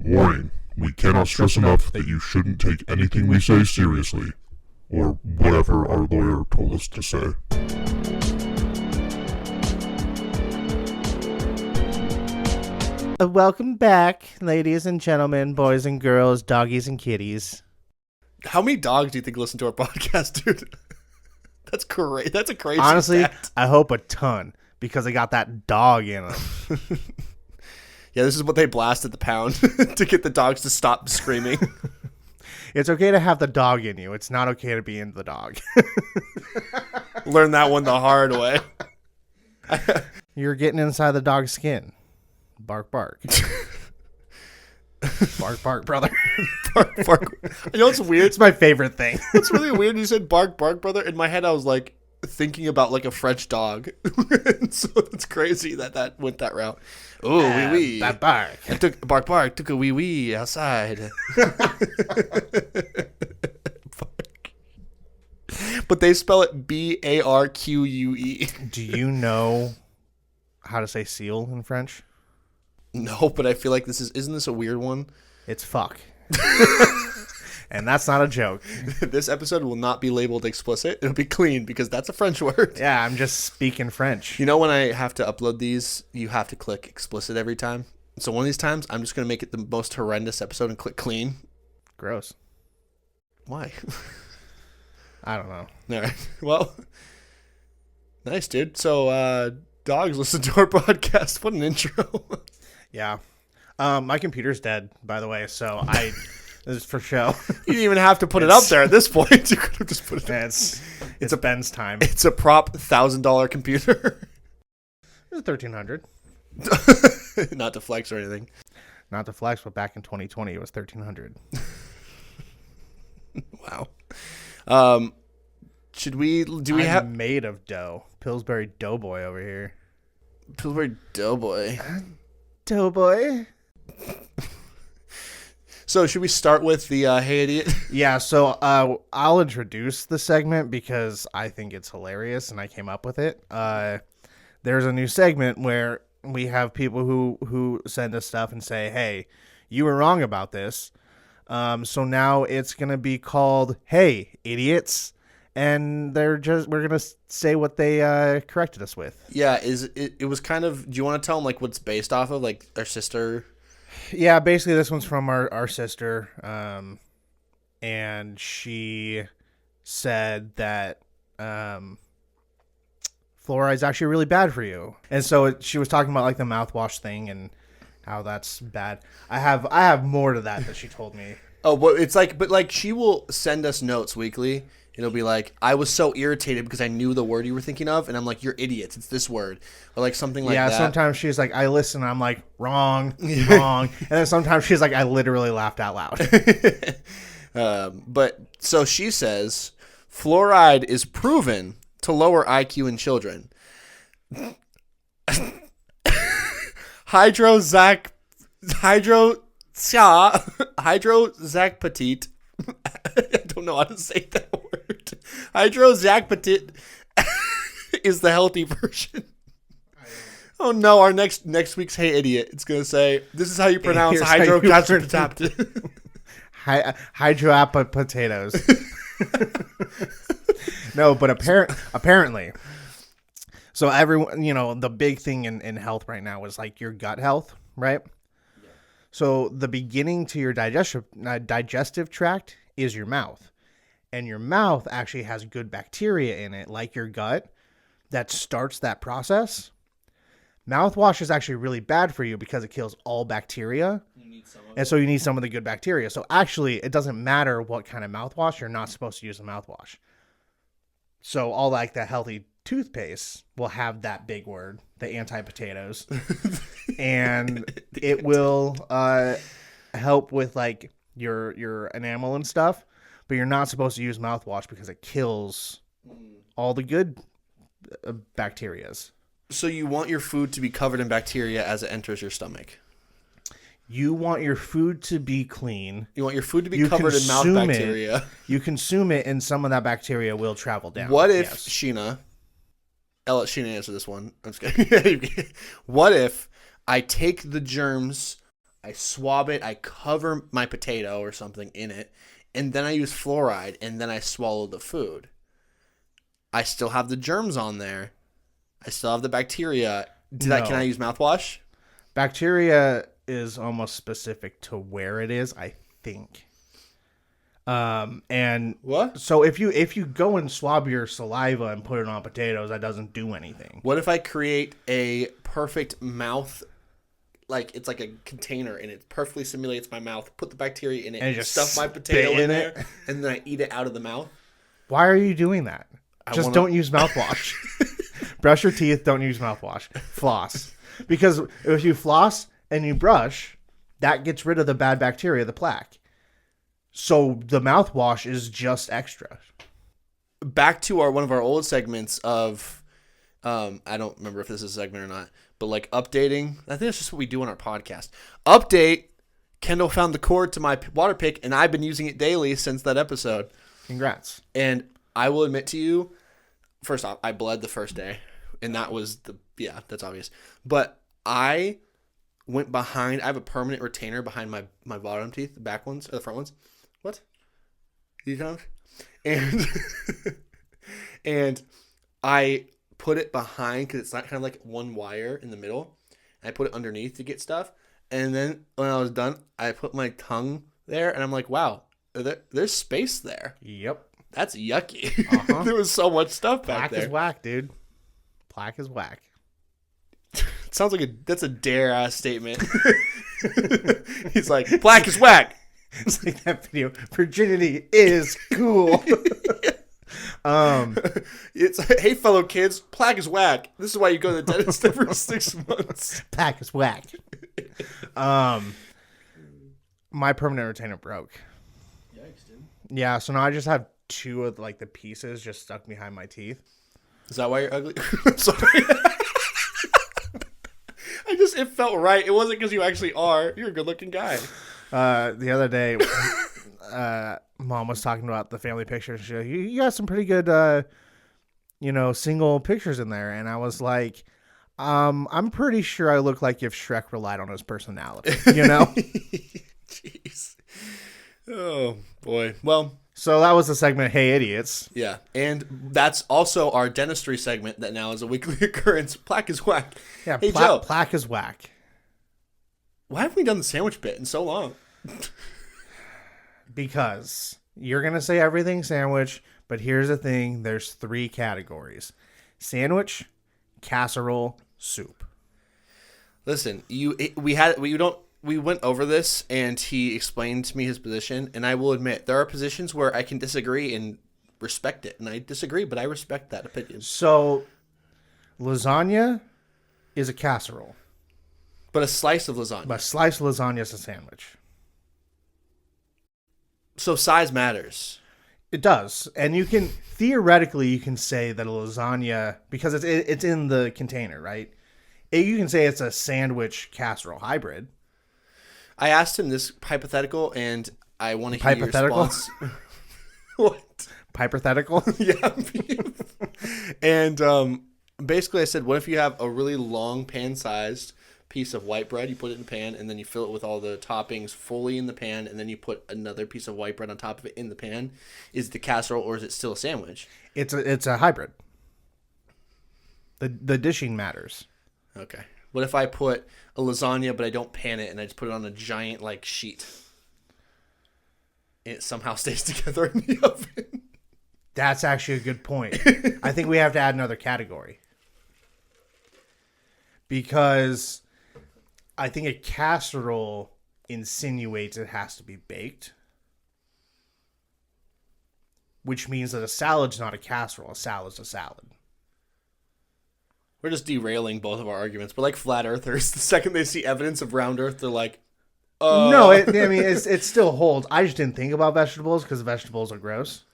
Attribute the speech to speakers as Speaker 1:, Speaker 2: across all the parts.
Speaker 1: Warning, we cannot stress enough that you shouldn't take anything we say seriously, or whatever our lawyer told us to say.
Speaker 2: Welcome back, ladies and gentlemen, boys and girls, doggies and kitties.
Speaker 3: How many dogs do you think listen to our podcast, dude? That's great. That's a crazy
Speaker 2: Honestly,
Speaker 3: stat.
Speaker 2: I hope a ton, because they got that dog in them.
Speaker 3: Yeah, this is what they blast at the pound to get the dogs to stop screaming.
Speaker 2: It's okay to have the dog in you. It's not okay to be in the dog.
Speaker 3: Learn that one the hard way.
Speaker 2: You're getting inside the dog's skin. Bark, bark. Bark, bark, brother.
Speaker 3: Bark, bark. You know what's weird?
Speaker 2: It's my favorite thing.
Speaker 3: It's really weird. You said bark, bark, brother. In my head, I was like thinking about like a French dog. So it's crazy that went that route. Oh, wee wee.
Speaker 2: That bark.
Speaker 3: I took bark, bark. Took a wee wee outside. But they spell it B-A-R-Q-U-E.
Speaker 2: Do you know how to say seal in French?
Speaker 3: No, but I feel like isn't this a weird one?
Speaker 2: It's fuck. And that's not a joke.
Speaker 3: This episode will not be labeled explicit. It'll be clean because that's a French word.
Speaker 2: Yeah, I'm just speaking French.
Speaker 3: You know, when I have to upload these, you have to click explicit every time. So one of these times, I'm just going to make it the most horrendous episode and click clean.
Speaker 2: Gross.
Speaker 3: Why?
Speaker 2: I don't know.
Speaker 3: All right. Well, nice, dude. So, dogs listen to our podcast. What an intro.
Speaker 2: Yeah. My computer's dead, by the way, so this is for show.
Speaker 3: You didn't even have to put it up there at this point. You could have just put it there.
Speaker 2: It's Ben's time.
Speaker 3: It's a prop $1,000 computer.
Speaker 2: It was $1,300.
Speaker 3: Not to flex or anything.
Speaker 2: Not to flex, but back in 2020, it was $1,300.
Speaker 3: Wow. Do we have
Speaker 2: made of dough? Pillsbury Doughboy over here.
Speaker 3: Pillsbury Doughboy?
Speaker 2: Doughboy?
Speaker 3: So should we start with the Hey Idiot?
Speaker 2: Yeah, so I'll introduce the segment because I think it's hilarious and I came up with it. There's a new segment where we have people who send us stuff and say, hey, you were wrong about this. So now it's going to be called Hey Idiots, and we're going to say what they corrected us with.
Speaker 3: Yeah, it was kind of, do you want to tell them like what's based off of, like our sister?
Speaker 2: Yeah, basically this one's from our sister, and she said that fluoride is actually really bad for you. And so she was talking about like the mouthwash thing and how that's bad. I have more to that she told me.
Speaker 3: Oh, but it's like, but like she will send us notes weekly. It'll be like, I was so irritated because I knew the word you were thinking of, and I'm like, you're idiots. It's this word, or like something like that.
Speaker 2: Yeah, sometimes she's like, I listen, and I'm like, wrong, and then sometimes she's like, I literally laughed out loud.
Speaker 3: But so she says, fluoride is proven to lower IQ in children. Hydroxyapatite. I don't know how to say that word. Hydroxyapatite is the healthy version. Oh no! Our next week's Hey Idiot. It's gonna say, this is how you pronounce hydroxyapatite.
Speaker 2: Hydroappa potatoes. No, but apparently. So everyone, the big thing in health right now is like your gut health, right? Yeah. So the beginning to your digestive tract is your mouth. And your mouth actually has good bacteria in it, like your gut, that starts that process. Mouthwash is actually really bad for you because it kills all bacteria. So you need some of the good bacteria. So actually, it doesn't matter what kind of mouthwash, you're not supposed to use a mouthwash. So all like that healthy toothpaste will have that big word, the anti-potatoes. And it will help with like your enamel and stuff. But you're not supposed to use mouthwash because it kills all the good bacterias.
Speaker 3: So you want your food to be covered in bacteria as it enters your stomach.
Speaker 2: You want your food to be clean.
Speaker 3: You want your food to be covered in mouth bacteria.
Speaker 2: You consume it, and some of that bacteria will travel down.
Speaker 3: What if, Sheena... I'll let Sheena answer this one. I'm just kidding. What if I take the germs I swab it, I cover my potato or something in it, and then I use fluoride, and then I swallow the food. I still have the germs on there. I still have the bacteria. Can I use mouthwash?
Speaker 2: Bacteria is almost specific to where it is, I think. And
Speaker 3: What?
Speaker 2: so if you go and swab your saliva and put it on potatoes, that doesn't do anything.
Speaker 3: What if I create a perfect mouth, like it's like a container and it perfectly simulates my mouth, put the bacteria in it,
Speaker 2: And just
Speaker 3: stuff my potato
Speaker 2: spit
Speaker 3: in
Speaker 2: in
Speaker 3: there,
Speaker 2: it?
Speaker 3: and then I eat it out of the mouth?
Speaker 2: Why are you doing that? Just
Speaker 3: wanna-
Speaker 2: don't use mouthwash. Brush your teeth, don't use mouthwash. Floss. Because if you floss and you brush, that gets rid of the bad bacteria, the plaque. So the mouthwash is just extra.
Speaker 3: Back to one of our old segments of, I don't remember if this is a segment or not, but like updating. I think that's just what we do on our podcast. Update. Kendall found the cord to my water pick, and I've been using it daily since that episode.
Speaker 2: Congrats.
Speaker 3: And I will admit to you, first off, I bled the first day, and that was that's obvious. But I went behind. I have a permanent retainer behind my bottom teeth, the back ones or the front ones. What? You know? And and I put it behind because it's not kind of like one wire in the middle. And I put it underneath to get stuff. And then when I was done, I put my tongue there, and I'm like, wow, there's space there.
Speaker 2: Yep.
Speaker 3: That's yucky.
Speaker 2: Uh-huh.
Speaker 3: There was so much stuff back
Speaker 2: Plaque
Speaker 3: there.
Speaker 2: is whack, dude. Plaque is whack.
Speaker 3: It sounds like that's a dare ass statement. He's like, plaque is whack.
Speaker 2: It's like that video. Virginity is cool.
Speaker 3: It's hey fellow kids, plaque is whack. This is why you go to the dentist every 6 months.
Speaker 2: Plaque is whack. My permanent retainer broke.
Speaker 3: Yikes, dude.
Speaker 2: Yeah, so now I just have two of like the pieces just stuck behind my teeth.
Speaker 3: Is that why you're ugly? I'm sorry. It felt right. It wasn't because you actually are. You're a good looking guy.
Speaker 2: The other day, Mom was talking about the family pictures. She goes, you got some pretty good, single pictures in there. And I was like, I'm pretty sure I look like if Shrek relied on his personality, you know?
Speaker 3: Jeez. Oh, boy. Well,
Speaker 2: So that was the segment, Hey Idiots.
Speaker 3: yeah. And that's also our dentistry segment that now is a weekly occurrence. Plaque is whack.
Speaker 2: Yeah,
Speaker 3: Hey, Joe.
Speaker 2: plaque is whack.
Speaker 3: Why haven't we done the sandwich bit in so long?
Speaker 2: Because you're going to say everything sandwich, but here's the thing. There's 3 categories. Sandwich, casserole, soup.
Speaker 3: Listen, we went over this and he explained to me his position, and I will admit there are positions where I can disagree and respect it, and I disagree, but I respect that opinion.
Speaker 2: So lasagna is a casserole,
Speaker 3: But a slice of lasagna.
Speaker 2: but sliced lasagna is a sandwich.
Speaker 3: So size matters.
Speaker 2: It does, and you can theoretically say that a lasagna, because it's in the container, right? You can say it's a sandwich casserole hybrid.
Speaker 3: I asked him this hypothetical, and I want to hear your
Speaker 2: Hypothetical?
Speaker 3: response. What?
Speaker 2: Hypothetical.
Speaker 3: Yeah. And basically I said, what if you have a really long pan-sized piece of white bread, you put it in the pan, and then you fill it with all the toppings fully in the pan, and then you put another piece of white bread on top of it in the pan. Is it the casserole, or is it still a sandwich?
Speaker 2: It's a hybrid. The dishing matters.
Speaker 3: Okay. What if I put a lasagna, but I don't pan it, and I just put it on a giant, like, sheet? And it somehow stays together in the oven.
Speaker 2: That's actually a good point. I think we have to add another category. Because I think a casserole insinuates it has to be baked. Which means that a salad's not a casserole. A salad's a salad.
Speaker 3: We're just derailing both of our arguments. But like flat earthers, the second they see evidence of round earth, they're like,
Speaker 2: No, it still holds. I just didn't think about vegetables because vegetables are gross.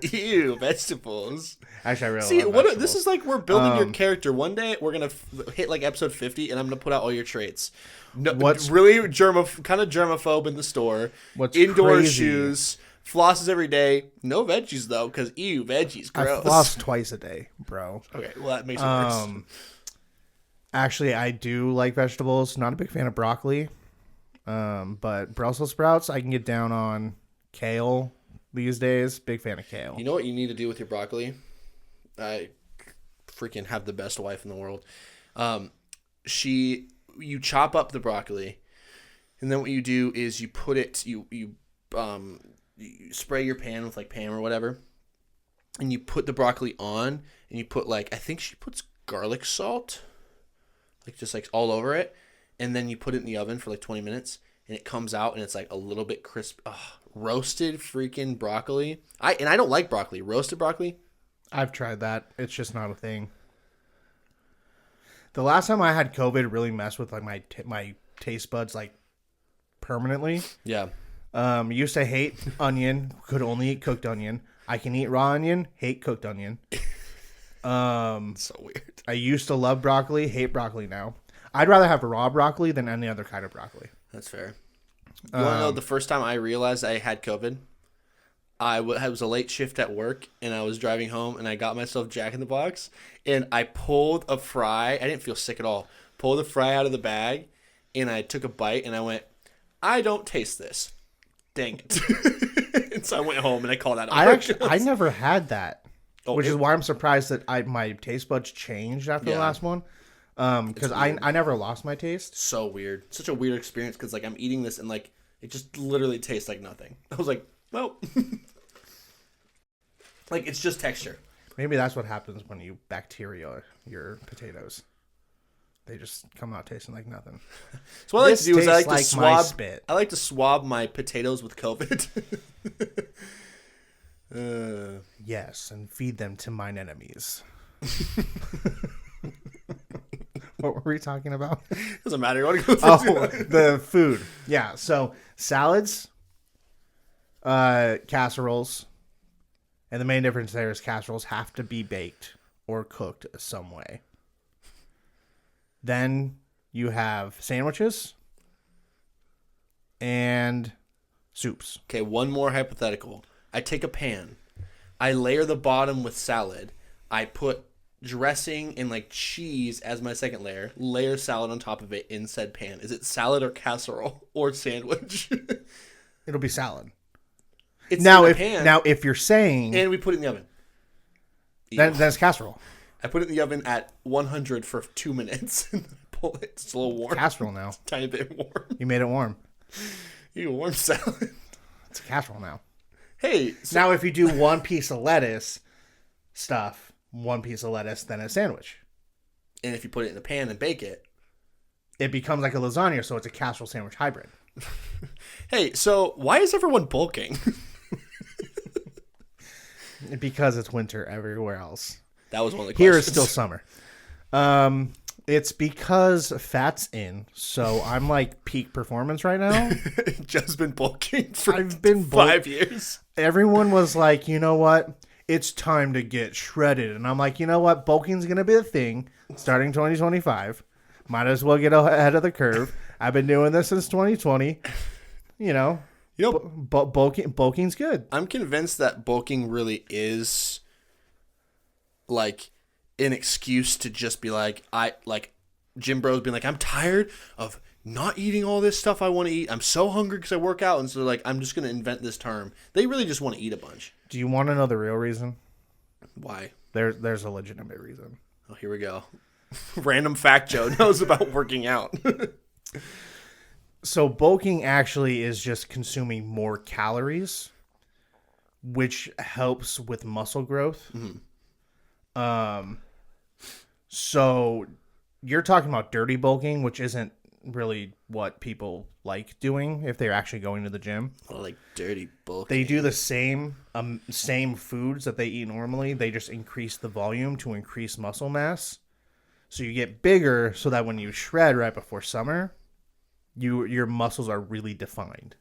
Speaker 3: ew, vegetables.
Speaker 2: Actually, I really
Speaker 3: See,
Speaker 2: love
Speaker 3: this
Speaker 2: vegetables.
Speaker 3: is like we're building your character. One day we're gonna hit like episode 50, and I'm gonna put out all your traits. No,
Speaker 2: What's-
Speaker 3: really kind of germaphobe in the store?
Speaker 2: What's
Speaker 3: indoor
Speaker 2: crazy-
Speaker 3: shoes, flosses every day. No veggies though, because ew, veggies
Speaker 2: I
Speaker 3: gross.
Speaker 2: floss twice a day, bro.
Speaker 3: Okay, well that makes it worse.
Speaker 2: Actually, I do like vegetables. Not a big fan of broccoli. But Brussels sprouts, I can get down on. Kale these days. Big fan of kale.
Speaker 3: You know what you need to do with your broccoli? I freaking have the best wife in the world. You chop up the broccoli, and then what you do is you put it, you spray your pan with like Pam or whatever, and you put the broccoli on, and you put like, I think she puts garlic salt, like just like all over it, and then you put it in the oven for like 20 minutes, and it comes out, and it's like a little bit crisp. Roasted freaking broccoli. I don't like broccoli. Roasted broccoli.
Speaker 2: I've tried that. It's just not a thing. The last time I had COVID really messed with like my taste buds like permanently.
Speaker 3: Yeah.
Speaker 2: Used to hate onion. Could only eat cooked onion. I can eat raw onion. Hate cooked onion.
Speaker 3: So weird.
Speaker 2: I used to love broccoli. Hate broccoli now. I'd rather have raw broccoli than any other kind of broccoli.
Speaker 3: That's fair. You want to know the first time I realized I had COVID? I was a late shift at work, and I was driving home, and I got myself Jack in the Box, and I pulled a fry. I didn't feel sick at all. Pulled a fry out of the bag, and I took a bite, and I went, I don't taste this. Dang it. And so I went home, and I called out.
Speaker 2: I never had that, which is
Speaker 3: it-
Speaker 2: why I'm surprised that my taste buds changed after the
Speaker 3: Yeah.
Speaker 2: last one. Because I never lost my taste.
Speaker 3: So weird. Such a weird experience, because like I'm eating this, and like it just literally tastes like nothing. I was like, well, like it's just texture.
Speaker 2: Maybe that's what happens when you bacteria your potatoes. They just come out tasting like nothing.
Speaker 3: So what I like
Speaker 2: This
Speaker 3: to do is I like
Speaker 2: tastes
Speaker 3: to
Speaker 2: like my
Speaker 3: swab.
Speaker 2: spit.
Speaker 3: I like to swab my potatoes with COVID.
Speaker 2: Yes, and feed them to mine enemies. What were we talking about?
Speaker 3: Doesn't matter. You want to go?
Speaker 2: Oh, the food. Yeah, so salads, casseroles, and the main difference there is casseroles have to be baked or cooked some way. Then you have sandwiches and soups.
Speaker 3: Okay, one more hypothetical. I take a pan. I layer the bottom with salad. I put dressing and like cheese as my second layer. Layer salad on top of it in said pan. Is it salad or casserole or sandwich?
Speaker 2: It'll be salad.
Speaker 3: It's
Speaker 2: Now,
Speaker 3: in a
Speaker 2: if
Speaker 3: pan,
Speaker 2: if you're saying
Speaker 3: and we put it in the oven.
Speaker 2: then it's casserole.
Speaker 3: I put it in the oven at 100 for 2 minutes. And then I pull it. It's a little warm.
Speaker 2: Casserole now.
Speaker 3: Tiny bit warm.
Speaker 2: You made it warm.
Speaker 3: You warm salad.
Speaker 2: It's a casserole now.
Speaker 3: Hey, so
Speaker 2: Now, if you do one piece of lettuce stuff, one piece of lettuce, then a sandwich.
Speaker 3: and if you put it in a pan and bake it.
Speaker 2: It becomes like a lasagna, so it's a casserole sandwich hybrid.
Speaker 3: Hey, so why is everyone bulking?
Speaker 2: Because it's winter everywhere else.
Speaker 3: That was one of the
Speaker 2: Here
Speaker 3: questions.
Speaker 2: it's still summer. It's because fat's in, so I'm like peak performance right now.
Speaker 3: just been bulking for
Speaker 2: I've been
Speaker 3: 5 years.
Speaker 2: Everyone was like, you know what? It's time to get shredded. And I'm like, you know what? Bulking's going to be a thing starting 2025. Might as well get ahead of the curve. I've been doing this since 2020. You know, bulking's good.
Speaker 3: I'm convinced that bulking really is like an excuse to just be like, Jim Bro's being like, I'm tired of not eating all this stuff I want to eat. I'm so hungry because I work out. And so like, I'm just going to invent this term. They really just want to eat a bunch.
Speaker 2: Do you want to know the real reason?
Speaker 3: Why?
Speaker 2: There's a legitimate reason.
Speaker 3: Oh, here we go. Random fact Joe knows about working out.
Speaker 2: So bulking actually is just consuming more calories, which helps with muscle growth. So you're talking about dirty bulking, which isn't really what people like doing if they're actually going to the gym.
Speaker 3: Like dirty bulk.
Speaker 2: They do the same foods that they eat normally. They just increase the volume to increase muscle mass. So you get bigger so that when you shred right before summer, your muscles are really defined.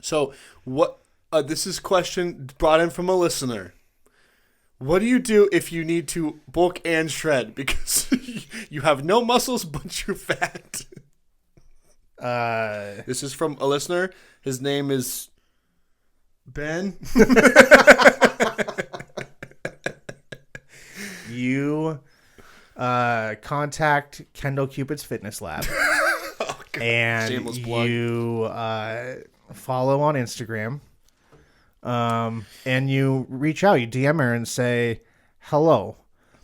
Speaker 3: So what? This is a question brought in from a listener. What do you do if you need to bulk and shred because you have no muscles but you're fat? This is from a listener. His name is Ben.
Speaker 2: You contact Kendall Cupid's Fitness Lab.
Speaker 3: Oh, God.
Speaker 2: And
Speaker 3: Shameless plug.
Speaker 2: you follow on Instagram. And you reach out, you DM her and say, hello,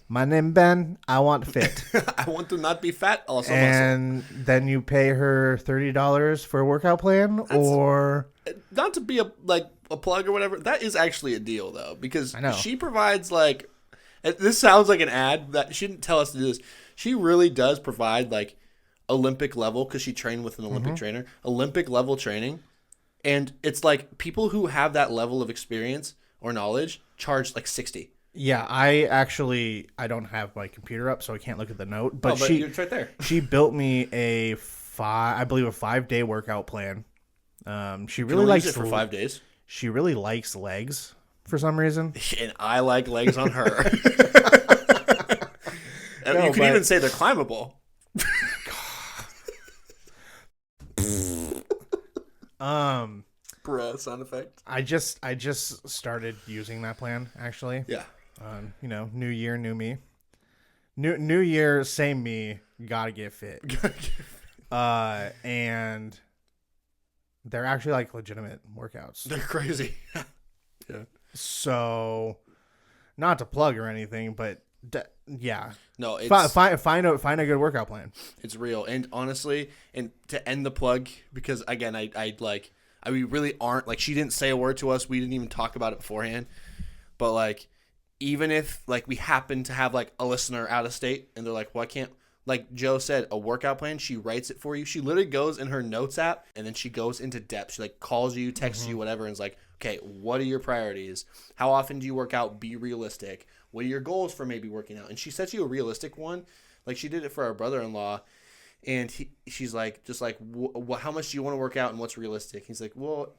Speaker 2: my name Ben, I want fit.
Speaker 3: I want to not be fat. Also,
Speaker 2: And then you pay her $30 for a workout plan, or
Speaker 3: not to be a plug or whatever. That is actually a deal though, because
Speaker 2: I know.
Speaker 3: she provides like. This sounds like an ad that she didn't tell us to do this. She really does provide like Olympic level, because she trained with an Olympic trainer, Olympic level training. And it's like people who have that level of experience or knowledge charge like 60.
Speaker 2: yeah, I don't have my computer up, so I can't look at the note. But,
Speaker 3: But it's right there.
Speaker 2: she built me a 5-day workout plan. She really
Speaker 3: Only
Speaker 2: likes
Speaker 3: use it for 5 days.
Speaker 2: She really likes legs for some reason.
Speaker 3: And I like legs on her.
Speaker 2: No,
Speaker 3: you can
Speaker 2: but-
Speaker 3: even say they're climbable. Bruh, sound effect.
Speaker 2: I just started using that plan actually.
Speaker 3: Yeah.
Speaker 2: New year, new me. New year, same me. Gotta get fit. And they're actually like legitimate workouts.
Speaker 3: They're crazy. Yeah.
Speaker 2: So, not to plug or anything, but yeah,
Speaker 3: No, it's
Speaker 2: find a good workout plan.
Speaker 3: it's real. And honestly, and to end the plug, because again, we really aren't like, she didn't say a word to us. We didn't even talk about it beforehand. But like, even if like we happen to have like a listener out of state and they're like, well, I can't, like Joe said, a workout plan, she writes it for you. She literally goes in her notes app and then she goes into depth. She like calls you, texts you, whatever, and is like, okay, what are your priorities? How often do you work out? Be realistic. What are your goals for maybe working out? And she sets you a realistic one. Like she did it for our brother-in-law, and she's like, just like, how much do you want to work out and what's realistic? He's like, well,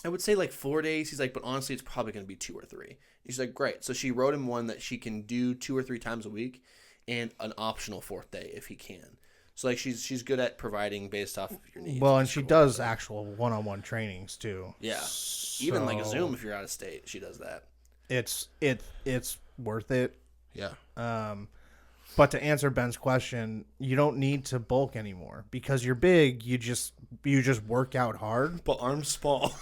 Speaker 3: I would say like 4 days. He's like, but honestly, it's probably going to be 2 or 3. He's like, great. So she wrote him one that she can do 2 or 3 times a week, and an optional 4th day if he can. So like she's good at providing based off of your needs.
Speaker 2: Well, and
Speaker 3: It's
Speaker 2: she
Speaker 3: cool.
Speaker 2: does actual one-on-one trainings too.
Speaker 3: Yeah. Even like a
Speaker 2: So
Speaker 3: Zoom if you're out of state, she does that.
Speaker 2: It's worth it.
Speaker 3: Yeah.
Speaker 2: But to answer Ben's question, you don't need to bulk anymore because you're big. You just work out hard.
Speaker 3: But arms small.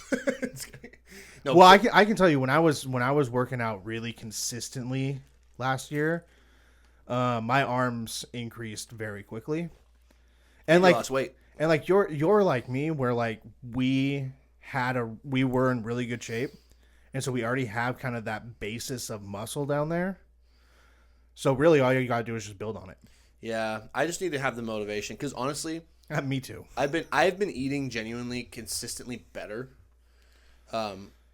Speaker 3: No.
Speaker 2: Well, I can tell you when I was working out really consistently last year, my arms increased very quickly, and
Speaker 3: you lost weight.
Speaker 2: and like you're like me, where like we were in really good shape, and so we already have kind of that basis of muscle down there. So really, all you gotta do is just build on it.
Speaker 3: Yeah, I just need to have the motivation because honestly,
Speaker 2: Me too.
Speaker 3: I've been eating genuinely consistently better.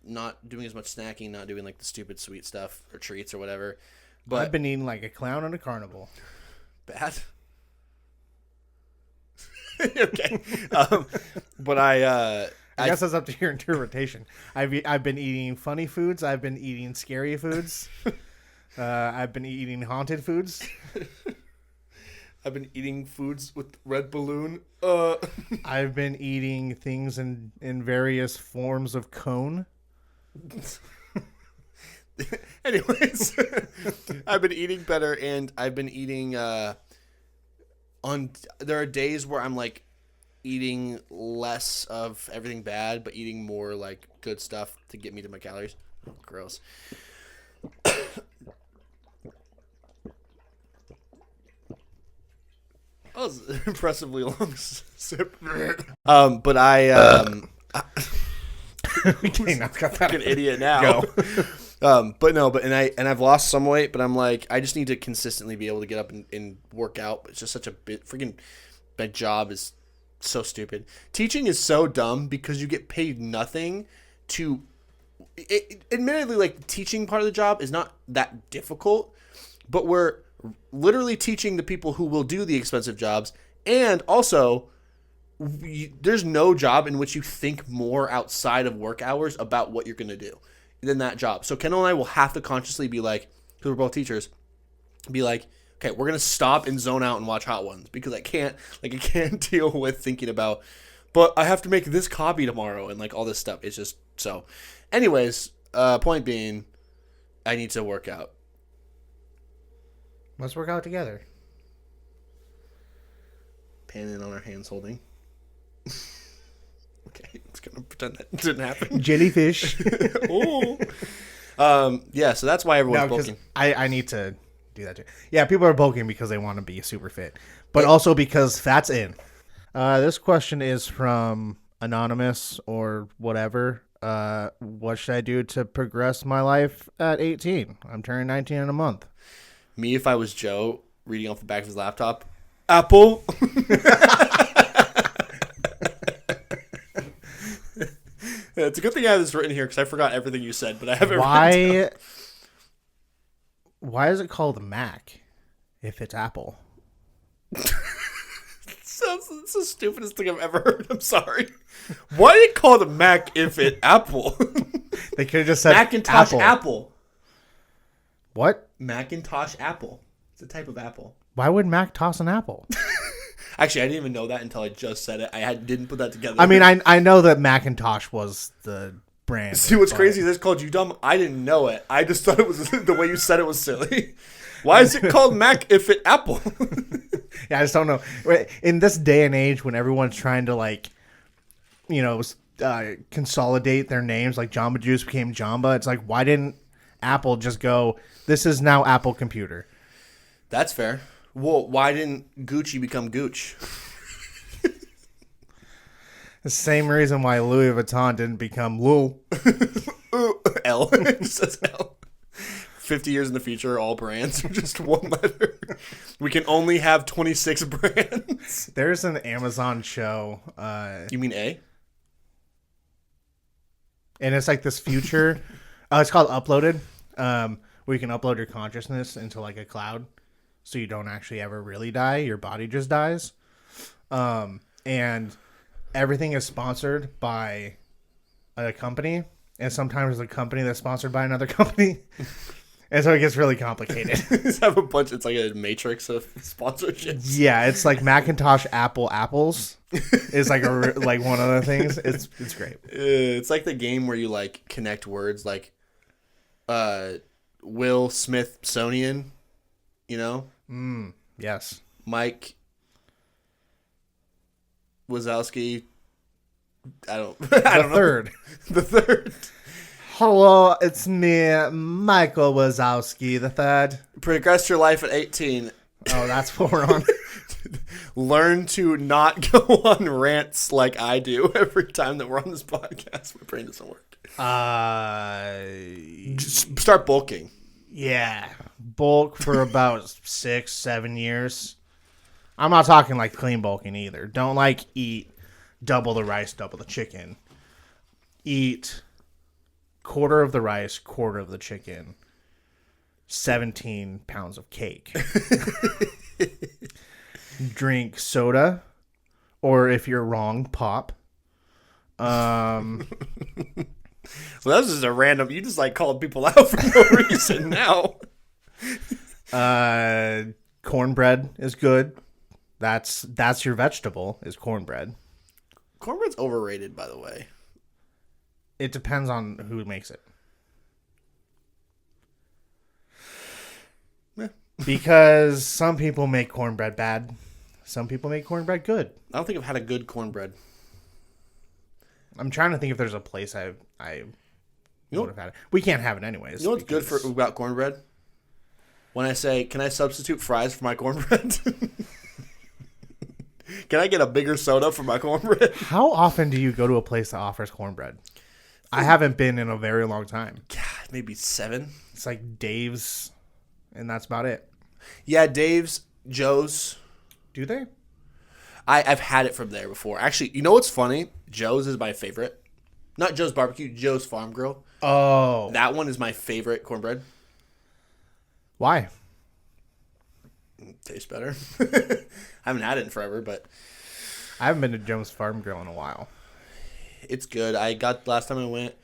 Speaker 3: Not doing as much snacking, not doing like the stupid sweet stuff or treats or whatever. But
Speaker 2: I've been eating like a clown at a carnival.
Speaker 3: bad. Okay. But I
Speaker 2: guess that's up to your interpretation. I've been eating funny foods. I've been eating scary foods. I've been eating haunted foods.
Speaker 3: I've been eating foods with red balloon.
Speaker 2: I've been eating things in various forms of cone.
Speaker 3: Anyways, I've been eating better, and I've been eating there are days where I'm like eating less of everything bad, but eating more like good stuff to get me to my calories. Oh, gross. That was an impressively long sip. But
Speaker 2: Okay, now got that.
Speaker 3: fucking idiot now. I've lost some weight, but I'm like, I just need to consistently be able to get up and work out. It's just such a bit freaking, my job is so stupid. Teaching is so dumb because you get paid nothing to, admittedly, like the teaching part of the job is not that difficult, but we're literally teaching the people who will do the expensive jobs. And also, there's no job in which you think more outside of work hours about what you're going to do than that job. So Kendall and I will have to consciously be like, because we're both teachers, be like, okay, we're going to stop and zone out and watch Hot Ones because I can't deal with thinking about, but I have to make this copy tomorrow and like all this stuff. It's just so. Anyways, point being, I need to work out.
Speaker 2: Let's work out together.
Speaker 3: Pan in on our hands holding. Okay, I'm just gonna pretend that didn't happen.
Speaker 2: Jellyfish.
Speaker 3: Ooh. Yeah, so that's why everyone's bulking.
Speaker 2: I need to do that too. Yeah, people are bulking because they want to be super fit, but also because fat's in. This question is from Anonymous or whatever. What should I do to progress my life at 18? I'm turning 19 in a month.
Speaker 3: Me, if I was Joe, reading off the back of his laptop, Apple. It's a good thing I have this written here because I forgot everything you said, but I have it written down.
Speaker 2: Why is it called Mac if it's Apple?
Speaker 3: It's the stupidest thing I've ever heard. I'm sorry. Why did it call the Mac if it Apple?
Speaker 2: They could have just said
Speaker 3: Macintosh Apple.
Speaker 2: What?
Speaker 3: Macintosh Apple. It's a type of apple.
Speaker 2: Why would Mac toss an apple?
Speaker 3: Actually, I didn't even know that until I just said it. Didn't put that together.
Speaker 2: I mean, I know that Macintosh was the brand.
Speaker 3: See, what's crazy is this called you dumb. I didn't know it. I just thought it was the way you said it was silly. Why is it called Mac if it Apple?
Speaker 2: Yeah, I just don't know. In this day and age when everyone's trying to consolidate their names, like Jamba Juice became Jamba, it's like, why didn't Apple just go, this is now Apple Computer?
Speaker 3: That's fair. Well, why didn't Gucci become Gooch?
Speaker 2: The same reason why Louis Vuitton didn't become Lou.
Speaker 3: L. It just says L. 50 years in the future, all brands are just one letter. We can only have 26 brands.
Speaker 2: There's an Amazon show.
Speaker 3: You mean A?
Speaker 2: And it's like this future. It's called Uploaded. Where you can upload your consciousness into like a cloud. So you don't actually ever really die. Your body just dies. And everything is sponsored by a company. And sometimes the company that's sponsored by another company. And so it gets really complicated.
Speaker 3: It's like a matrix of sponsorships.
Speaker 2: Yeah, it's like Macintosh Apples is like like one of the things. It's great.
Speaker 3: It's like the game where you like connect words like Will Smithsonian, you know?
Speaker 2: Yes.
Speaker 3: Mike Wazowski. I don't know. The third.
Speaker 2: Hello, it's me, Michael Wazowski the third.
Speaker 3: Progress your life at 18.
Speaker 2: Oh, that's what we're on.
Speaker 3: Learn to not go on rants like I do every time that we're on this podcast. My brain doesn't work. Just start bulking.
Speaker 2: Yeah. Bulk for about 6-7 years. I'm not talking like clean bulking either. Don't like eat double the rice, double the chicken. Eat quarter of the rice, quarter of the chicken, 17 pounds of cake. Drink soda, or if you're wrong, pop.
Speaker 3: Well, that was just a random. You just like called people out for no reason now.
Speaker 2: Cornbread is good. That's your vegetable, is cornbread.
Speaker 3: Cornbread's overrated, by the way.
Speaker 2: It depends on who makes it.
Speaker 3: Yeah.
Speaker 2: Because some people make cornbread bad. Some people make cornbread good.
Speaker 3: I don't think I've had a good cornbread.
Speaker 2: I'm trying to think if there's a place I would have had it. We can't have it anyways.
Speaker 3: You know what's good about cornbread? When I say, can I substitute fries for my cornbread? Can I get a bigger soda for my cornbread?
Speaker 2: How often do you go to a place that offers cornbread? I haven't been in a very long time.
Speaker 3: God, maybe 7.
Speaker 2: It's like Dave's, and that's about it.
Speaker 3: Yeah, Dave's, Joe's.
Speaker 2: Do they?
Speaker 3: I've had it from there before. Actually, you know what's funny? Joe's is my favorite. Not Joe's Barbecue, Joe's Farm Grill.
Speaker 2: Oh.
Speaker 3: That one is my favorite cornbread.
Speaker 2: Why?
Speaker 3: Tastes better. I haven't had it in forever, but
Speaker 2: I haven't been to Joe's Farm Grill in a while.
Speaker 3: It's good. Last time I went,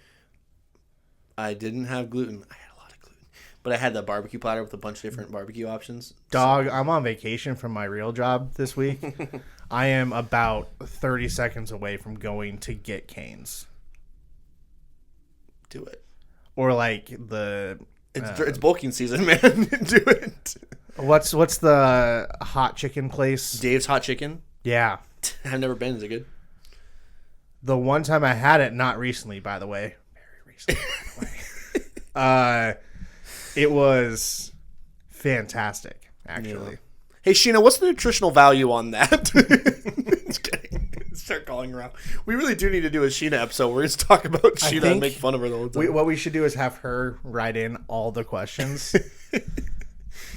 Speaker 3: I didn't have gluten. I had a lot of gluten. But I had the barbecue platter with a bunch of different barbecue options.
Speaker 2: Dog, I'm on vacation from my real job this week. I am about 30 seconds away from going to get Cane's.
Speaker 3: Do it.
Speaker 2: Or like the...
Speaker 3: It's bulking season, man. Do it.
Speaker 2: What's the hot chicken place?
Speaker 3: Dave's Hot Chicken.
Speaker 2: Yeah.
Speaker 3: I've never been. Is it good?
Speaker 2: The one time I had it, not recently, by the way. Very recently, by the way. It was fantastic, actually.
Speaker 3: Yeah. Hey, Sheena, what's the nutritional value on that? Just kidding. Start calling her out. We really do need to do a Sheena episode where we just talk about Sheena and
Speaker 2: think
Speaker 3: make fun of her the whole time.
Speaker 2: What we should do is have her write in all the questions.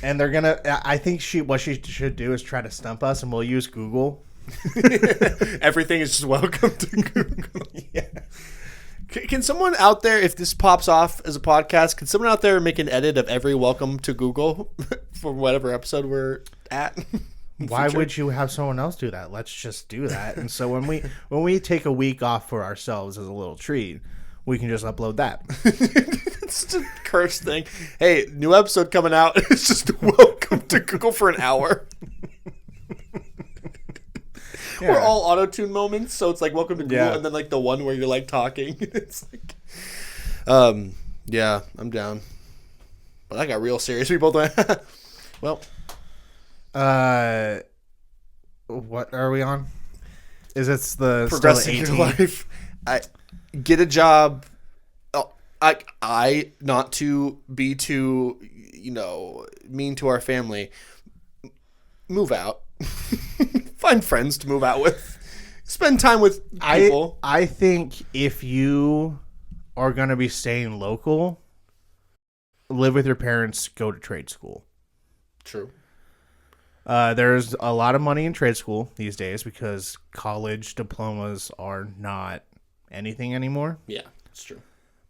Speaker 2: And they're gonna. I think what she should do is try to stump us, and we'll use Google.
Speaker 3: Everything is just welcome to Google.
Speaker 2: Yeah.
Speaker 3: Can someone out there, if this pops off as a podcast, can someone out there make an edit of every welcome to Google for whatever episode we're at?
Speaker 2: Why would you have someone else do that? Let's just do that. And so when we take a week off for ourselves as a little treat, we can just upload that.
Speaker 3: It's just a cursed thing. Hey, new episode coming out. It's just welcome to Google for an hour.
Speaker 2: Yeah.
Speaker 3: We're all auto-tune moments, so it's like welcome to Google,
Speaker 2: Yeah.
Speaker 3: and then like the one where you're like talking. It's like, yeah, I'm down. But that got real serious. We both went, well,
Speaker 2: What are we on? Is it the
Speaker 3: progressing
Speaker 2: still
Speaker 3: your
Speaker 2: 18?
Speaker 3: life. I get a job. Oh, I not to be too, mean to our family. Move out. Find friends to move out with. Spend time with people.
Speaker 2: I think if you are going to be staying local, live with your parents, go to trade school.
Speaker 3: True.
Speaker 2: There's a lot of money in trade school these days because college diplomas are not anything anymore.
Speaker 3: Yeah, it's true.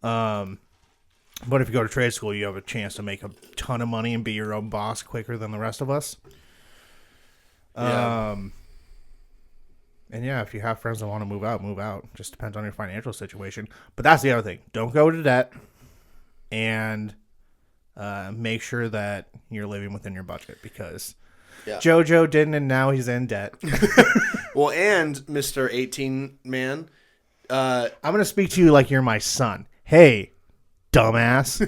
Speaker 2: But if you go to trade school, you have a chance to make a ton of money and be your own boss quicker than the rest of us.
Speaker 3: Yeah.
Speaker 2: And yeah, if you have friends that want to move out. Just depends on your financial situation. But that's the other thing. Don't go to debt, and make sure that you're living within your budget because JoJo didn't, and now he's in debt.
Speaker 3: Well, and Mr. 18 man,
Speaker 2: I'm going to speak to you like you're my son. Hey, dumbass.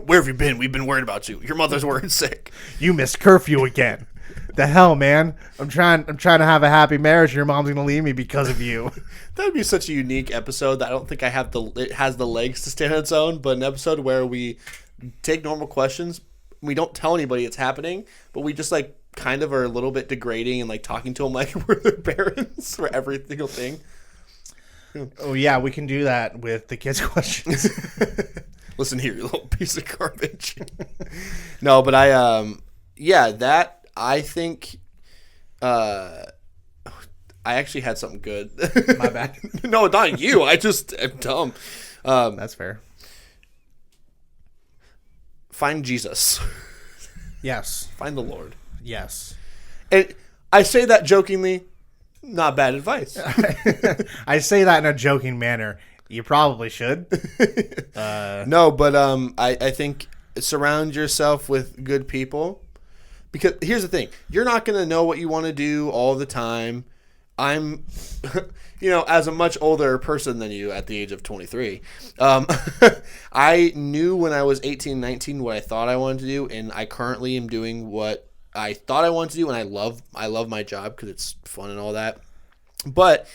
Speaker 3: where have you been? We've been worried about you. Your mother's worried sick.
Speaker 2: You missed curfew again. The hell, man. I'm trying to have a happy marriage, and your mom's going to leave me because of you.
Speaker 3: That would be such a unique episode that I don't think it has the legs to stand on its own, but an episode where we take normal questions. We don't tell anybody it's happening, but we just like kind of are a little bit degrading and like talking to them like we're their parents for every single thing.
Speaker 2: Oh, yeah, we can do that with the kids' questions.
Speaker 3: Listen here, you little piece of garbage. No, but I think I actually had something good.
Speaker 2: My bad.
Speaker 3: No, not you. I'm dumb.
Speaker 2: That's fair.
Speaker 3: Find Jesus.
Speaker 2: Yes.
Speaker 3: Find the Lord.
Speaker 2: Yes.
Speaker 3: And I say that jokingly, not bad advice.
Speaker 2: I say that in a joking manner. You probably should.
Speaker 3: No, but I think surround yourself with good people. Because here's the thing. You're not going to know what you want to do all the time. I'm, as a much older person than you at the age of 23, I knew when I was 18, 19 what I thought I wanted to do, and I currently am doing what I thought I wanted to do, and I love my job because it's fun and all that. But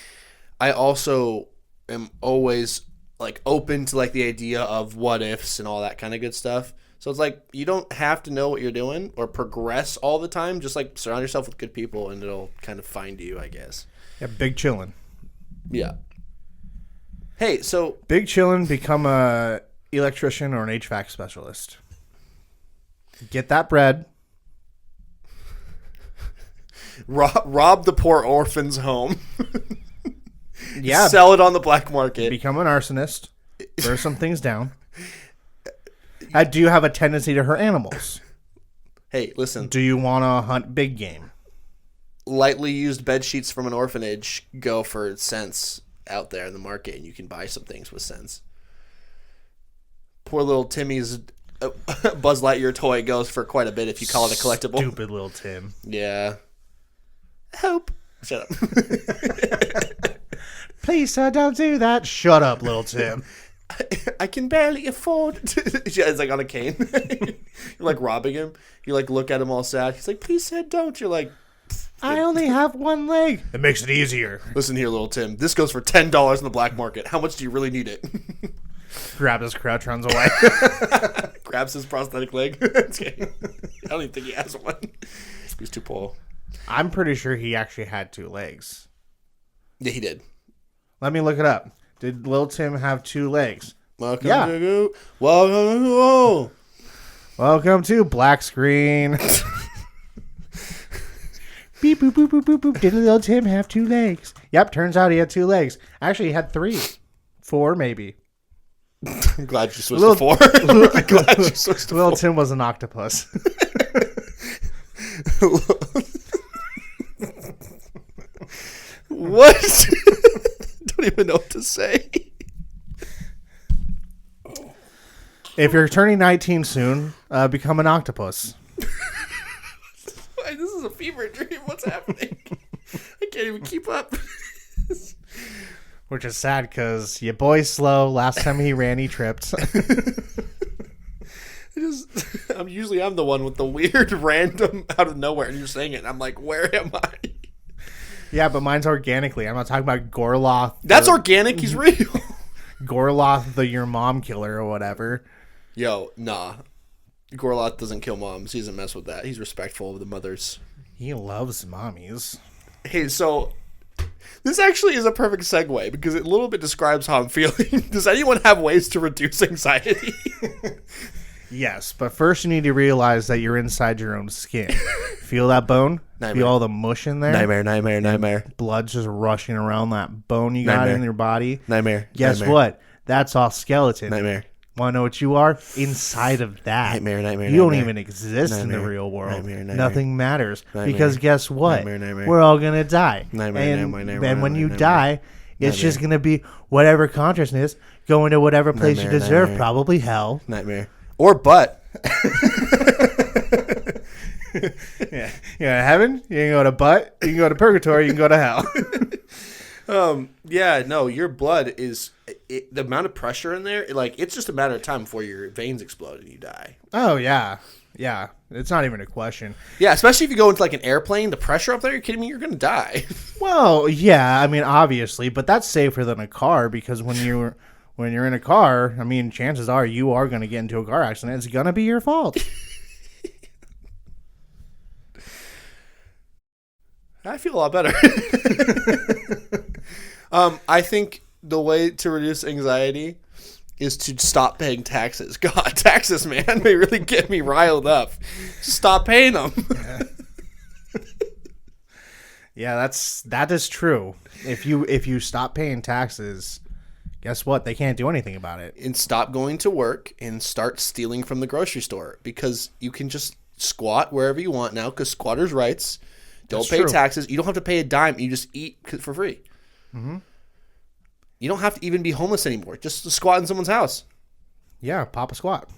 Speaker 3: I also am always like open to like the idea of what ifs and all that kind of good stuff. So it's like you don't have to know what you're doing or progress all the time. Just like surround yourself with good people, and it'll kind of find you, I guess.
Speaker 2: Yeah, big chillin'.
Speaker 3: Yeah. Hey, so
Speaker 2: Big chillin', become a electrician or an HVAC specialist. Get that bread.
Speaker 3: rob the poor orphan's home.
Speaker 2: Yeah.
Speaker 3: Sell it on the black market.
Speaker 2: Become an arsonist. Burn some things down. Do you have a tendency to hurt animals?
Speaker 3: Hey, listen.
Speaker 2: Do you want to hunt big game?
Speaker 3: Lightly used bed sheets from an orphanage go for cents out there in the market, and you can buy some things with cents. Poor little Timmy's Buzz Lightyear toy goes for quite a bit if you call it a collectible.
Speaker 2: Stupid little Tim.
Speaker 3: Yeah. Hope. Shut up.
Speaker 2: Please, sir, don't do that. Shut up, little Tim.
Speaker 3: I can barely afford to. Yeah, it's like on a cane. You're like robbing him. You like look at him all sad. He's like, please, Sid, don't. You're like,
Speaker 2: I only have one leg. It makes it easier.
Speaker 3: listen here, little Tim. This goes for $10 in the black market. How much do you really need it?
Speaker 2: Grabs his crouch, runs away.
Speaker 3: Grabs his prosthetic leg. I don't even think he has one. He's too poor.
Speaker 2: I'm pretty sure he actually had 2 legs.
Speaker 3: Yeah, he did.
Speaker 2: Let me look it up. Did Lil Tim have 2 legs?
Speaker 3: Welcome
Speaker 2: Yeah.
Speaker 3: to whoa.
Speaker 2: Welcome to black screen. Beep boop boop boop boop boop. Did Lil Tim have 2 legs? Yep, turns out he had 2 legs. Actually, he had 3. 4 maybe.
Speaker 3: I'm glad you switched to 4. I'm glad you switched to
Speaker 2: Lil Tim was an octopus.
Speaker 3: What? Don't even know what to say.
Speaker 2: If you're turning 19 soon, become an octopus.
Speaker 3: This is a fever dream. What's happening? I can't even keep up.
Speaker 2: Which is sad because your boy's slow. Last time he ran, he tripped.
Speaker 3: I'm the one with the weird random out of nowhere, and you're saying it, and I'm like, where am I?
Speaker 2: Yeah, but mine's organically. I'm not talking about Gorloth.
Speaker 3: That's organic. He's real.
Speaker 2: Gorloth, the your mom killer or whatever.
Speaker 3: Yo, nah. Gorloth doesn't kill moms. He doesn't mess with that. He's respectful of the mothers.
Speaker 2: He loves mommies.
Speaker 3: Hey, so this actually is a perfect segue because it a little bit describes how I'm feeling. Does anyone have ways to reduce anxiety?
Speaker 2: Yes, but first you need to realize that you're inside your own skin. Feel that bone?
Speaker 3: Nightmare.
Speaker 2: Feel all the mush in there?
Speaker 3: Nightmare.
Speaker 2: Blood's just rushing around that bone you got
Speaker 3: Nightmare.
Speaker 2: in your body.
Speaker 3: Nightmare.
Speaker 2: Guess
Speaker 3: Nightmare.
Speaker 2: what? That's all skeleton.
Speaker 3: Nightmare.
Speaker 2: Want to know what you are? Inside of that.
Speaker 3: Nightmare.
Speaker 2: You don't even exist in the
Speaker 3: Nightmare.
Speaker 2: real world.
Speaker 3: Nightmare.
Speaker 2: Nothing matters.
Speaker 3: Nightmare.
Speaker 2: Because guess what?
Speaker 3: Nightmare.
Speaker 2: We're all going to die.
Speaker 3: Nightmare.
Speaker 2: And
Speaker 3: Nightmare.
Speaker 2: then when you
Speaker 3: Nightmare.
Speaker 2: die, it's just going to be whatever consciousness going to whatever place you
Speaker 3: Nightmare.
Speaker 2: deserve,
Speaker 3: Nightmare.
Speaker 2: probably hell.
Speaker 3: Nightmare. Or butt.
Speaker 2: Yeah. Heaven, you can go to butt, you can go to purgatory, you can go to hell.
Speaker 3: Yeah, no, your blood is the amount of pressure in there. It's just a matter of time before your veins explode and you die.
Speaker 2: Oh, yeah. Yeah. It's not even a question.
Speaker 3: Yeah, especially if you go into like an airplane, the pressure up there. You're kidding me? You're gonna die.
Speaker 2: Well, yeah, I mean, obviously, but that's safer than a car because when you're in a car, I mean, chances are you are going to get into a car accident. It's going to be your fault.
Speaker 3: I feel a lot better. I think the way to reduce anxiety is to stop paying taxes. God, taxes, man, they really get me riled up. Just stop paying them.
Speaker 2: Yeah, that is true. If you stop paying taxes, guess what? They can't do anything about it.
Speaker 3: And stop going to work and start stealing from the grocery store because you can just squat wherever you want now because squatters' rights. Don't
Speaker 2: That's
Speaker 3: pay
Speaker 2: true.
Speaker 3: taxes. You don't have to pay a dime. You just eat for free.
Speaker 2: Mm-hmm.
Speaker 3: You don't have to even be homeless anymore. Just squat in someone's house.
Speaker 2: Yeah, pop a squat.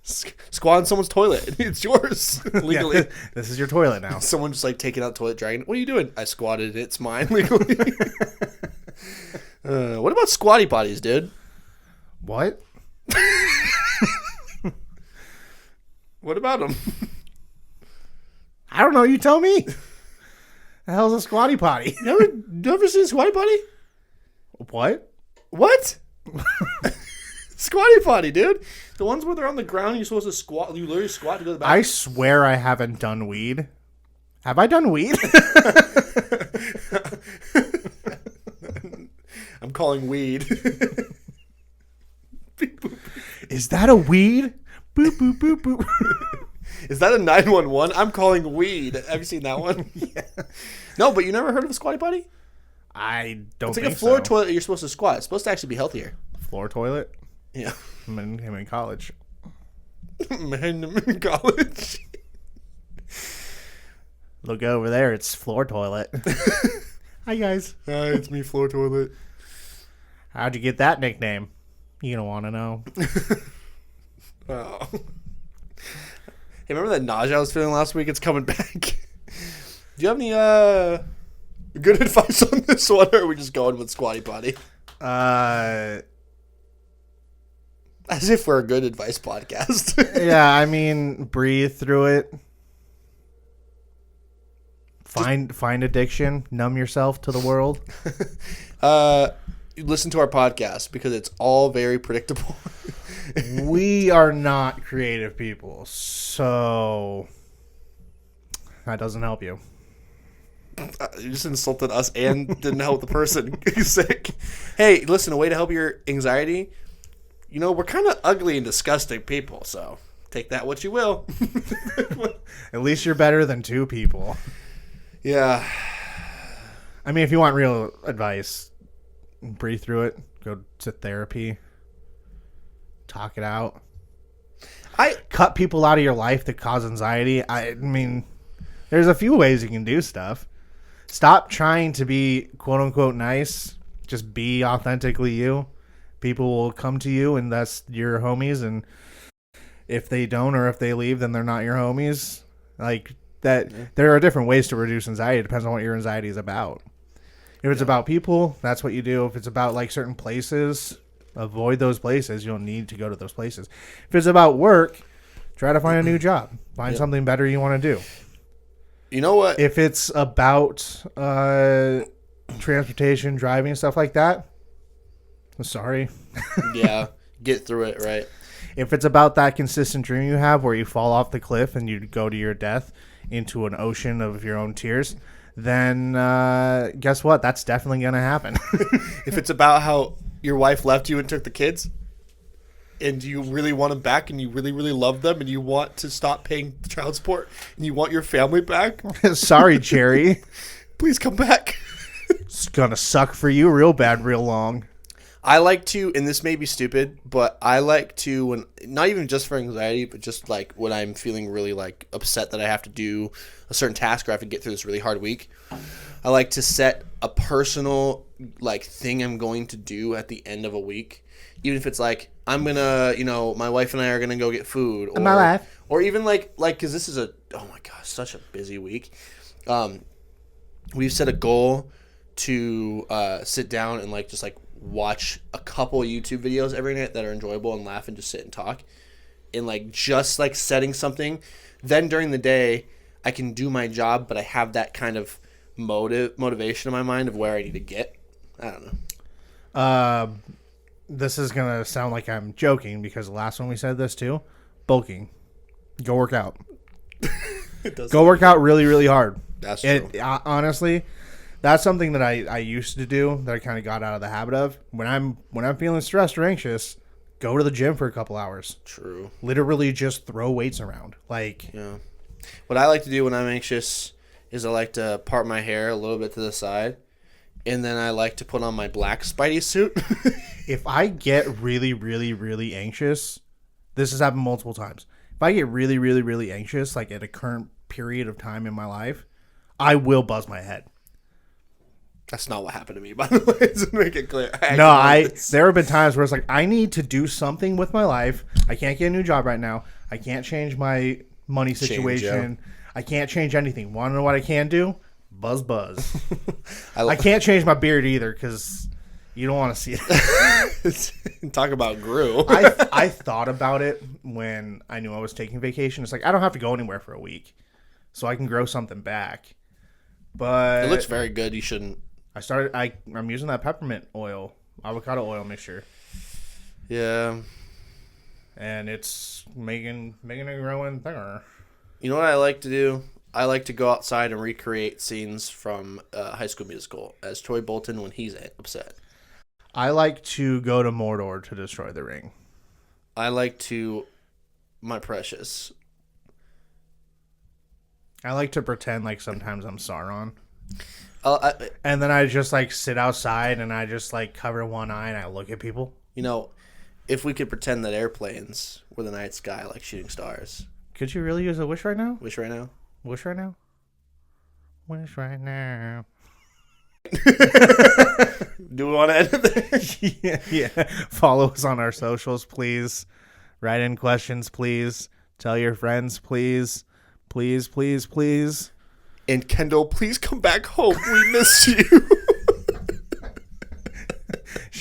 Speaker 3: Squat in someone's toilet. It's yours legally.
Speaker 2: Yeah, this is your toilet now.
Speaker 3: Someone just like taking out toilet dragging. What are you doing? I squatted it. It's mine legally. What about squatty potties, dude?
Speaker 2: What?
Speaker 3: What about them?
Speaker 2: I don't know. You tell me. The hell's a squatty potty?
Speaker 3: You ever seen a squatty potty?
Speaker 2: What?
Speaker 3: What? Squatty potty, dude. The ones where they're on the ground, you're supposed to squat. You literally squat to go to the bathroom.
Speaker 2: I swear I haven't done weed. Have I done weed?
Speaker 3: I'm calling weed.
Speaker 2: Is that a weed? Boop, boop, boop, boop.
Speaker 3: Is that a 911? I'm calling weed. Have you seen that one? Yeah. No, but you never heard of a squatty potty?
Speaker 2: I don't
Speaker 3: It's like
Speaker 2: think
Speaker 3: a floor
Speaker 2: so.
Speaker 3: toilet you're supposed to squat. It's supposed to actually be healthier.
Speaker 2: Floor toilet?
Speaker 3: Yeah.
Speaker 2: I'm in college.
Speaker 3: Man, I'm in college.
Speaker 2: Look over there. It's floor toilet. Hi, guys.
Speaker 3: Hi, it's me, floor toilet.
Speaker 2: How'd you get that nickname? You don't want to know.
Speaker 3: Oh. Hey, remember that nausea I was feeling last week? It's coming back. Do you have any good advice on this one, or are we just going with squatty potty? As if we're a good advice podcast.
Speaker 2: Yeah, I mean, breathe through it. Find addiction. Numb yourself to the world.
Speaker 3: Listen to our podcast because it's all very predictable.
Speaker 2: We are not creative people, so that doesn't help you.
Speaker 3: You just insulted us and didn't help the person who's sick. Hey, listen, a way to help your anxiety, you know, we're kind of ugly and disgusting people, so take that what you will.
Speaker 2: At least you're better than two people.
Speaker 3: Yeah.
Speaker 2: I mean, if you want real advice, breathe through it. Go to therapy. Talk it out. Cut people out of your life that cause anxiety. I mean, there's a few ways you can do stuff. Stop trying to be quote unquote nice. Just be authentically you. People will come to you and that's your homies, and if they don't or if they leave, then they're not your homies. Like that, there are different ways to reduce anxiety. It depends on what your anxiety is about. If it's about people, that's what you do. If it's about like certain places, avoid those places. You don't need to go to those places. If it's about work, try to find a new job. Find something better you want to do.
Speaker 3: You know what?
Speaker 2: If it's about transportation, driving, stuff like that, I'm sorry.
Speaker 3: Yeah, get through it, right?
Speaker 2: If it's about that consistent dream you have where you fall off the cliff and you go to your death into an ocean of your own tears, then guess what? That's definitely going to happen.
Speaker 3: If it's about how your wife left you and took the kids, and you really want them back, and you really, really love them, and you want to stop paying child support, and you want your family back,
Speaker 2: Sorry, Cherry.
Speaker 3: please come back.
Speaker 2: It's going to suck for you real bad, real long.
Speaker 3: I like to, and this may be stupid, but I like to, when not even just for anxiety, but just like when I'm feeling really like upset that I have to do a certain task or I have to get through this really hard week, I like to set a personal like thing I'm going to do at the end of a week, even if it's like I'm gonna, you know, my wife and I are gonna go get food, or
Speaker 2: My wife.
Speaker 3: or even like because this is oh my gosh, such a busy week. We've set a goal to sit down and like just like watch a couple YouTube videos every night that are enjoyable and laugh and just sit and talk, and like just like setting something. Then during the day I can do my job, but I have that kind of motivation in my mind of where I need to get. I don't know.
Speaker 2: This is going to sound like I'm joking because the last one we said this too. Bulking. Go work out. Go work out really, really hard.
Speaker 3: That's true.
Speaker 2: Honestly, that's something that I used to do that I kind of got out of the habit of. When I'm feeling stressed or anxious, go to the gym for a couple hours.
Speaker 3: True.
Speaker 2: Literally just throw weights around. Like,
Speaker 3: Yeah. What I like to do when I'm anxious is I like to part my hair a little bit to the side, and then I like to put on my black Spidey suit.
Speaker 2: if I get really, really, really anxious, this has happened multiple times. If I get really, really, really anxious, like at a current period of time in my life, I will buzz my head.
Speaker 3: That's not what happened to me, by the way. To make it clear.
Speaker 2: There have been times where it's like, I need to do something with my life. I can't get a new job right now. I can't change my money situation. I can't change anything. Want to know what I can do? Buzz. I can't change my beard either because you don't want to see it.
Speaker 3: Talk about Gru.
Speaker 2: I thought about it when I knew I was taking vacation. It's like, I don't have to go anywhere for a week, so I can grow something back. But
Speaker 3: It looks very good. You shouldn't.
Speaker 2: I'm using that peppermint oil, avocado oil mixture,
Speaker 3: Yeah.
Speaker 2: and it's making it growing thinner.
Speaker 3: You know what I like to do? I like to go outside and recreate scenes from High School Musical as Troy Bolton when he's upset.
Speaker 2: I like to go to Mordor to destroy the ring.
Speaker 3: I like to, my precious.
Speaker 2: I like to pretend like sometimes I'm Sauron.
Speaker 3: I,
Speaker 2: And then I just like sit outside and I just like cover one eye and I look at people.
Speaker 3: you know, if we could pretend that airplanes were the night sky like shooting stars.
Speaker 2: Could you really use a wish right now?
Speaker 3: Wish right now?
Speaker 2: Wish right now? Wish right now.
Speaker 3: Do we want to end it there?
Speaker 2: yeah. Follow us on our socials, please. Write in questions, please. Tell your friends, please. Please, please, please.
Speaker 3: And Kendall, please come back home. We miss you.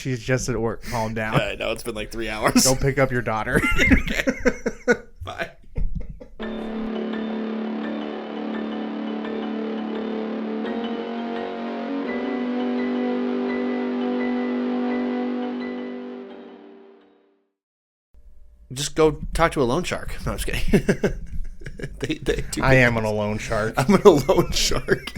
Speaker 2: She's just at work. Calm down.
Speaker 3: I know it's been like 3 hours.
Speaker 2: Go pick up your daughter.
Speaker 3: Okay. Bye. Just go talk to a loan shark. No, I'm just kidding. they do
Speaker 2: I am an alone shark.
Speaker 3: I'm an alone shark.